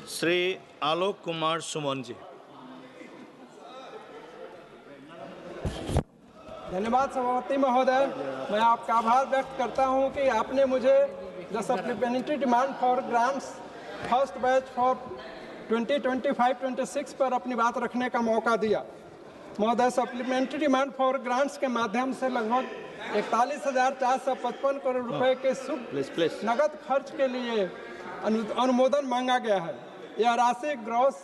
श्री आलोक कुमार सुमन जी। धन्यवाद सभापति महोदय। मैं आपका आभार व्यक्त करता हूं कि आपने मुझे the supplementary demand for grants first batch for 2025-26 पर अपनी बात रखने का मौका दिया। महोदय, सप्लीमेंट्री डिमांड फॉर ग्रांट्स के माध्यम से लगभग 41,455 करोड़ रुपए के नगद खर्च के लिए अनुमोदन मांगा गया है। यह राशि ग्रॉस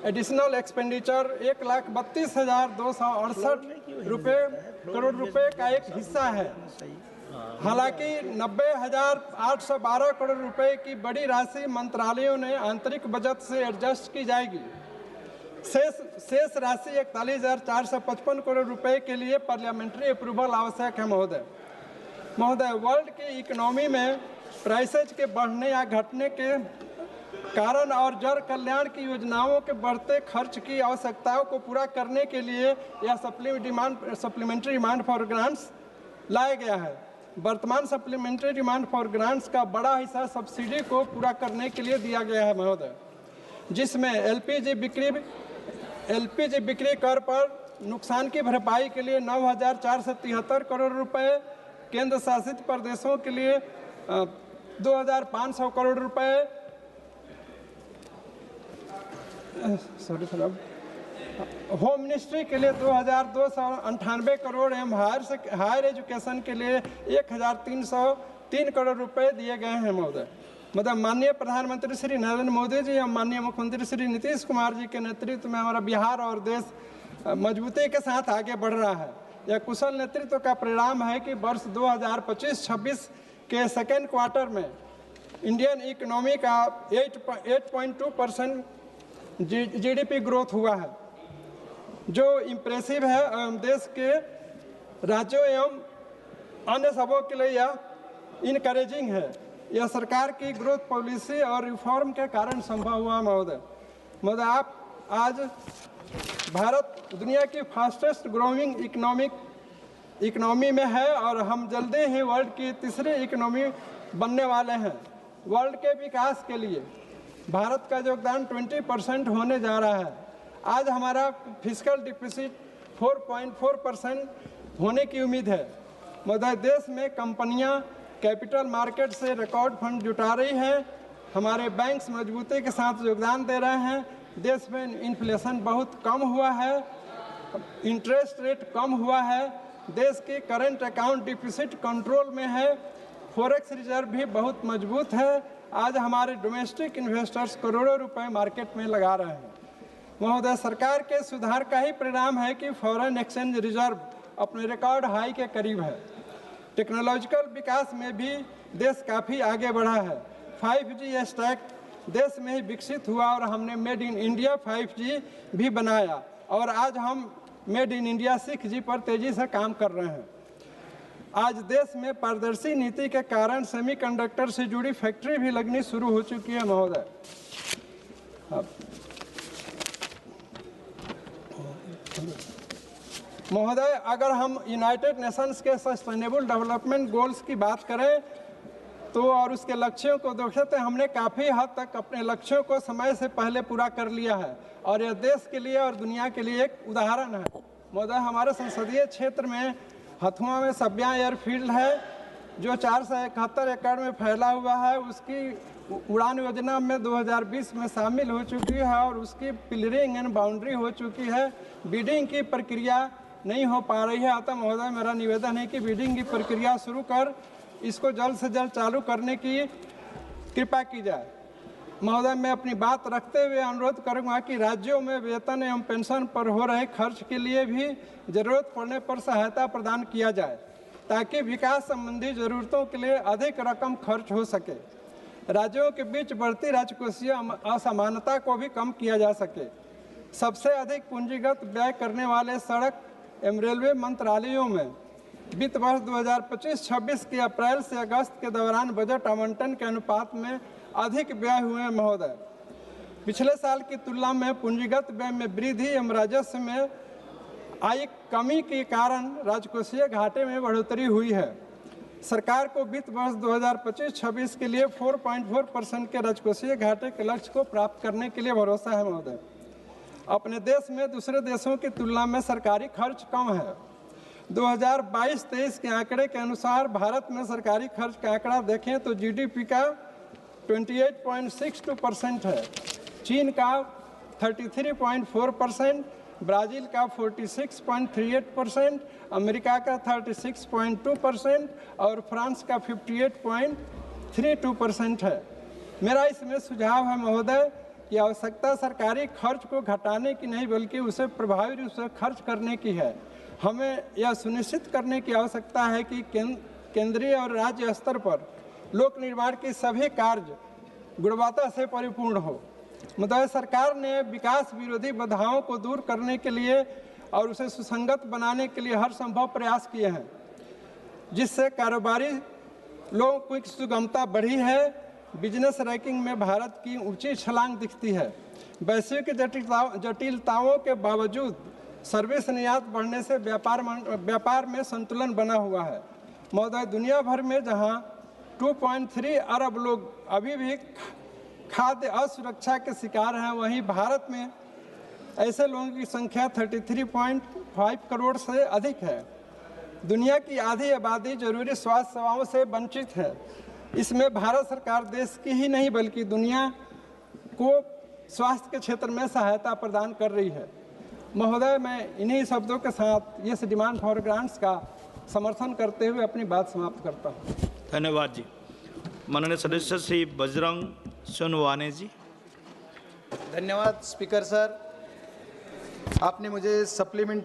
एडिशनल एक्सपेंडिचर 1,32,268 करोड़ रुपए का एक हिस्सा है। हालांकि 90,812 करोड़ रुपए की बड़ी राशि मंत्रालयों ने आंतरिक बजट से एडजस्ट की जाएगी। शेष राशि 41,455 करोड़ रुपए के लिए पार्लियामेंट्री अप्रूवल आवश्यक है। महोदय, वर्ल्ड की इकोनॉमी में प्राइसेज के बढ़ने या घटने के कारण और जन कल्याण की योजनाओं के बढ़ते खर्च की आवश्यकताओं को पूरा करने के लिए यह सप्लीमेंट्री डिमांड फॉर ग्रांट्स लाया गया है। वर्तमान सप्लीमेंट्री डिमांड फॉर ग्रांट्स का बड़ा हिस्सा सब्सिडी को पूरा करने के लिए दिया गया है महोदय, जिसमें एलपीजी बिक्री कर पर नुकसान की भरपाई के लिए 9,473 करोड़ रुपए, केंद्र शासित प्रदेशों के लिए 2,500 करोड़ रुपए, होम मिनिस्ट्री के लिए 2,298 करोड़ एवं हायर एजुकेशन के लिए 1,303 करोड़ रुपए दिए गए हैं। महोदय, माननीय प्रधानमंत्री श्री नरेंद्र मोदी जी एवं माननीय मुख्यमंत्री श्री नीतीश कुमार जी के नेतृत्व में हमारा बिहार और देश मजबूती के साथ आगे बढ़ रहा है। यह कुशल नेतृत्व का परिणाम है कि वर्ष 2025-26 के सेकेंड क्वार्टर में इंडियन इकोनॉमी का 8.2% जीडीपी ग्रोथ हुआ है, जो इम्प्रेसिव है एवं देश के राज्यों एवं अन्य सबों के लिए यह इनकरेजिंग है। यह सरकार की ग्रोथ पॉलिसी और रिफॉर्म के कारण संभव हुआ। महोदय, आप आज भारत दुनिया की फास्टेस्ट ग्रोइंग इकोनॉमी में है और हम जल्दी ही वर्ल्ड की तीसरी इकोनॉमी बनने वाले हैं। वर्ल्ड के विकास के लिए भारत का योगदान 20% होने जा रहा है। आज हमारा फिस्कल डिफिसिट 4.4% होने की उम्मीद है। महोदय, देश में कंपनियां कैपिटल मार्केट से रिकॉर्ड फंड जुटा रही हैं, हमारे बैंक्स मजबूती के साथ योगदान दे रहे हैं, देश में इन्फ्लेशन बहुत कम हुआ है, इंटरेस्ट रेट कम हुआ है, देश की करंट अकाउंट डिफिसिट कंट्रोल में है, फॉरेक्स रिजर्व भी बहुत मजबूत है। आज हमारे डोमेस्टिक इन्वेस्टर्स करोड़ों रुपए मार्केट में लगा रहे हैं। महोदय, सरकार के सुधार का ही परिणाम है कि फॉरेन एक्सचेंज रिजर्व अपने रिकॉर्ड हाई के करीब है। टेक्नोलॉजिकल विकास में भी देश काफ़ी आगे बढ़ा है। 5G स्टैक देश में ही विकसित हुआ और हमने मेड इन इंडिया 5G भी बनाया और आज हम मेड इन इंडिया 6G पर तेज़ी से काम कर रहे हैं। आज देश में पारदर्शी नीति के कारण सेमीकंडक्टर से जुड़ी फैक्ट्री भी लगनी शुरू हो चुकी है। महोदय, अगर हम यूनाइटेड नेशंस के सस्टेनेबल डेवलपमेंट गोल्स की बात करें तो और उसके लक्ष्यों को देखें तो हमने काफ़ी हद तक अपने लक्ष्यों को समय से पहले पूरा कर लिया है और यह देश के लिए और दुनिया के लिए एक उदाहरण है। महोदय, हमारे संसदीय क्षेत्र में हथुआ में सब्या एयरफील्ड है जो 471 एकड़ में फैला हुआ है। उसकी उड़ान योजना में 2020 में शामिल हो चुकी है और उसकी पिलरिंग एंड बाउंड्री हो चुकी है। बिडिंग की प्रक्रिया नहीं हो पा रही है, अतः महोदय मेरा निवेदन है कि बिडिंग की प्रक्रिया शुरू कर इसको जल्द से जल्द चालू करने की कृपा की जाए। महोदय, मैं अपनी बात रखते हुए अनुरोध करूंगा कि राज्यों में वेतन एवं पेंशन पर हो रहे खर्च के लिए भी जरूरत पड़ने पर सहायता प्रदान किया जाए ताकि विकास संबंधी जरूरतों के लिए अधिक रकम खर्च हो सके। राज्यों के बीच बढ़ती राजकोषीय असमानता को भी कम किया जा सके। सबसे अधिक पूंजीगत व्यय करने वाले सड़क एवं रेलवे मंत्रालयों में वित्त वर्ष 2025-26 के अप्रैल से अगस्त के दौरान बजट आवंटन के अनुपात में अधिक व्यय हुए हैं। महोदय, पिछले साल की तुलना में पूंजीगत व्यय में वृद्धि एवं राजस्व में आई कमी के कारण राजकोषीय घाटे में बढ़ोतरी हुई है। सरकार को वित्त वर्ष 2025-26 के लिए 4.4% के राजकोषीय घाटे के लक्ष्य को प्राप्त करने के लिए भरोसा है महोदय। अपने देश में दूसरे देशों की तुलना में सरकारी खर्च कम है। 2022-23 के आंकड़े के अनुसार भारत में सरकारी खर्च का आंकड़ा देखें तो जीडीपी का 28.62% है, चीन का 33.4%, ब्राज़ील का 46.38%, अमेरिका का 36.2% और फ्रांस का 58.32% है। मेरा इसमें सुझाव है महोदय कि आवश्यकता सरकारी खर्च को घटाने की नहीं बल्कि उसे प्रभावी रूप से खर्च करने की है। हमें यह सुनिश्चित करने की आवश्यकता है कि केंद्रीय और राज्य स्तर पर लोक निर्माण के सभी कार्य गुणवत्ता से परिपूर्ण हो। महोदय, सरकार ने विकास विरोधी बाधाओं को दूर करने के लिए और उसे सुसंगत बनाने के लिए हर संभव प्रयास किए हैं, जिससे कारोबारी लोगों की सुगमता बढ़ी है। बिजनेस रैंकिंग में भारत की ऊंची छलांग दिखती है। वैश्विक जटिलताओं के बावजूद सर्विस निर्यात बढ़ने से व्यापार में संतुलन बना हुआ है। महोदय, दुनिया भर में जहां 2.3 अरब लोग अभी भी खाद्य असुरक्षा के शिकार हैं, वहीं भारत में ऐसे लोगों की संख्या 33.5 करोड़ से अधिक है। दुनिया की आधी आबादी जरूरी स्वास्थ्य सेवाओं से वंचित है। इसमें भारत सरकार देश की ही नहीं बल्कि दुनिया को स्वास्थ्य के क्षेत्र में सहायता प्रदान कर रही है। महोदय, मैं इन्हीं शब्दों के साथ ये डिमांड फॉर ग्रांट्स का समर्थन करते हुए अपनी बात समाप्त करता हूँ। धन्यवाद जी। माननीय सदस्य श्री बजरंग सोनवाने जी। धन्यवाद स्पीकर सर, आपने मुझे सप्लीमेंट